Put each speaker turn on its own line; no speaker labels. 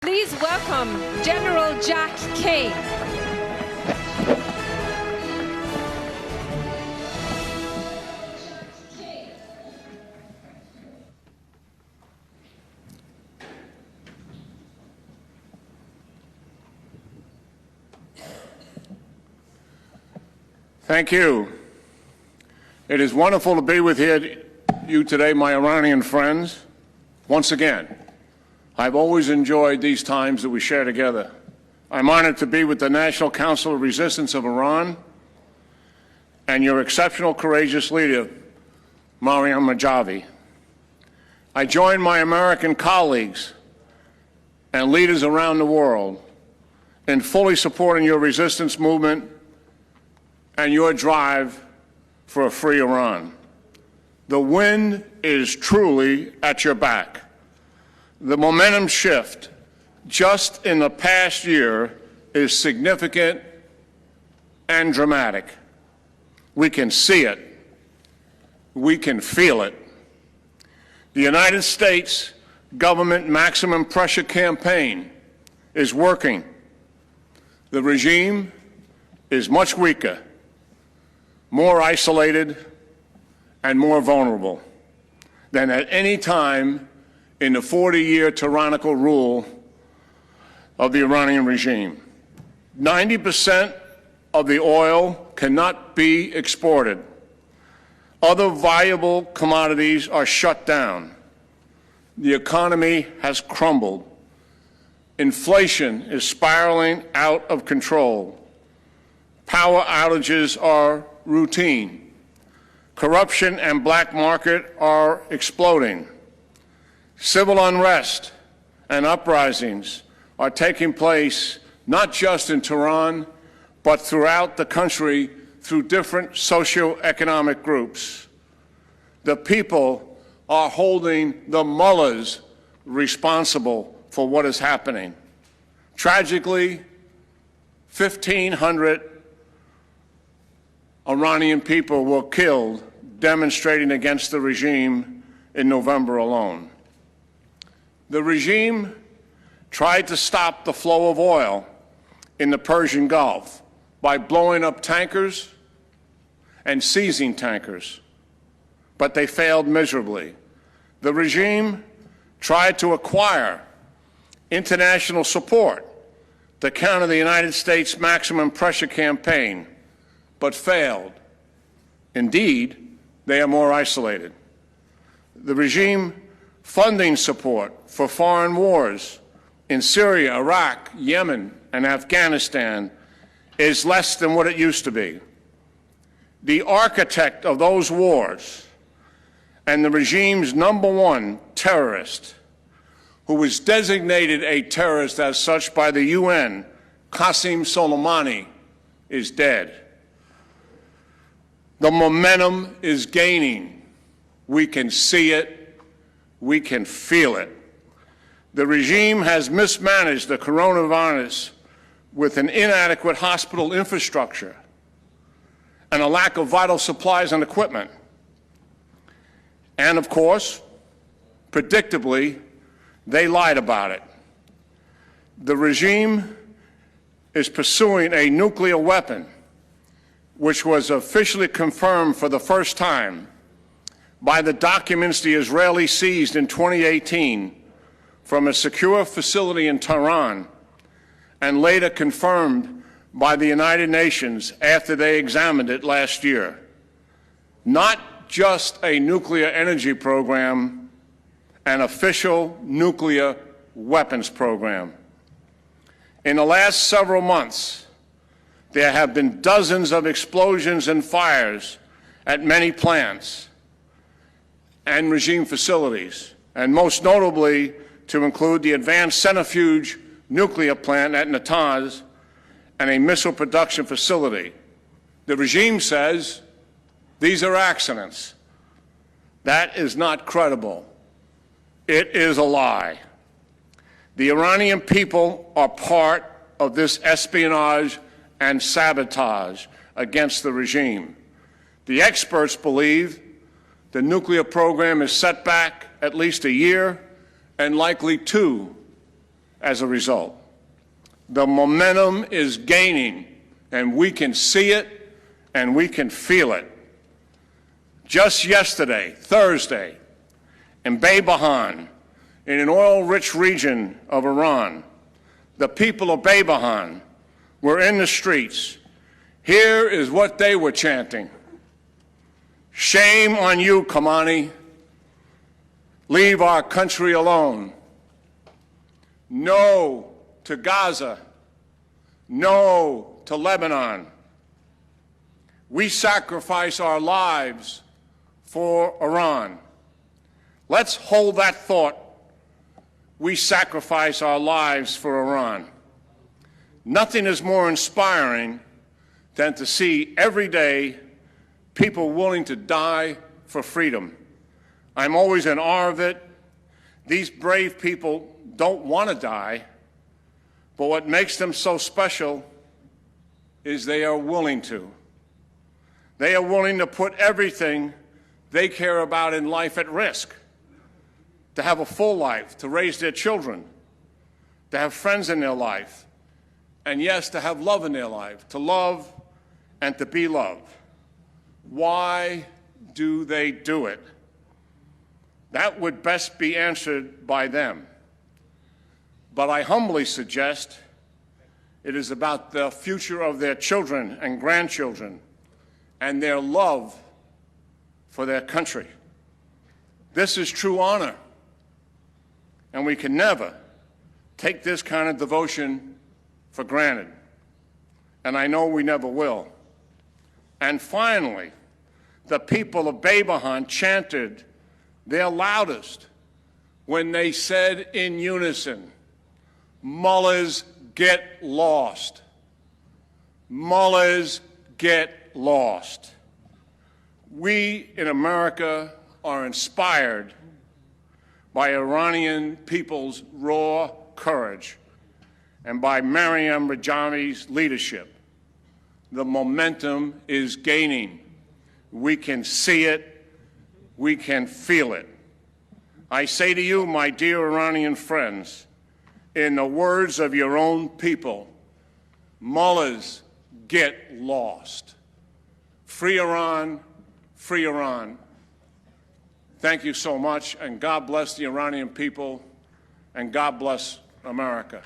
Please welcome General Jack Keane.
Thank you. It is wonderful to be with you today, my Iranian friends. Once again, I've always enjoyed these times that we share together. I'm honored to be with the National Council of Resistance of Iran and your exceptional, courageous leader, Maryam Rajavi. I join my American colleagues and leaders around the world in fully supporting your resistance movement and your drive for a free Iran. The wind is truly at your back. The momentum shift just in the past year is significant and dramatic. We can see it. We can feel it. The United States government maximum pressure campaign is working. The regime is much weaker, more isolated, and more vulnerable than at any time in the 40-year tyrannical rule of the Iranian regime. 90% of the oil cannot be exported. Other valuable commodities are shut down. The economy has crumbled. Inflation is spiraling out of control. Power outages are routine. Corruption and black market are exploding. Civil unrest and uprisings are taking place not just in Tehran, but throughout the country through different socioeconomic groups. The people are holding the mullahs responsible for what is happening. Tragically, 1,500 Iranian people were killed demonstrating against the regime in November alone. The regime tried to stop the flow of oil in the Persian Gulf by blowing up tankers and seizing tankers, but they failed miserably. The regime tried to acquire international support to counter the United States maximum pressure campaign, but failed. Indeed, they are more isolated. The regime funding support for foreign wars in Syria, Iraq, Yemen, and Afghanistan is less than what it used to be. The architect of those wars and the regime's #1 terrorist, who was designated a terrorist as such by the UN, Qasem Soleimani, is dead. The momentum is gaining. We can see it. We can feel it. The regime has mismanaged the coronavirus with an inadequate hospital infrastructure and a lack of vital supplies and equipment. And of course, predictably, they lied about it. The regime is pursuing a nuclear weapon, which was officially confirmed for the first time by the documents the Israelis seized in 2018 from a secure facility in Tehran and later confirmed by the United Nations after they examined it last year. Not just a nuclear energy program, an official nuclear weapons program. In the last several months, there have been dozens of explosions and fires at many plants and regime facilities, and most notably to include the advanced centrifuge nuclear plant at Natanz and a missile production facility. The regime says these are accidents. That is not credible. It is a lie. The Iranian people are part of this espionage and sabotage against the regime. The experts believe the nuclear program is set back at least a year and likely 2 as a result. The momentum is gaining, and we can see it and we can feel it. Just yesterday, Thursday, in Baybahan, in an oil-rich region of Iran, the people of Baybahan were in the streets. Here is what they were chanting. Shame on you, Khamenei. Leave our country alone. No to Gaza. No to Lebanon. We sacrifice our lives for Iran. Let's hold that thought. We sacrifice our lives for Iran. Nothing is more inspiring than to see every day people willing to die for freedom. I'm always in awe of it. These brave people don't want to die, but what makes them so special is they are willing to. They are willing to put everything they care about in life at risk, to have a full life, to raise their children, to have friends in their life, and yes, to have love in their life, to love and to be loved. Why do they do it? That would best be answered by them. But I humbly suggest it is about the future of their children and grandchildren and their love for their country. This is true honor, and we can never take this kind of devotion for granted, and I know we never will. And finally, the people of Baybahan chanted their loudest when they said in unison, "Mullahs get lost. Mullahs get lost." We in America are inspired by Iranian people's raw courage and by Maryam Rajavi's leadership. The momentum is gaining. We can see it. We can feel it. I say to you, my dear Iranian friends, in the words of your own people, mullahs get lost. Free Iran, free Iran. Thank you so much, and God bless the Iranian people, and God bless America.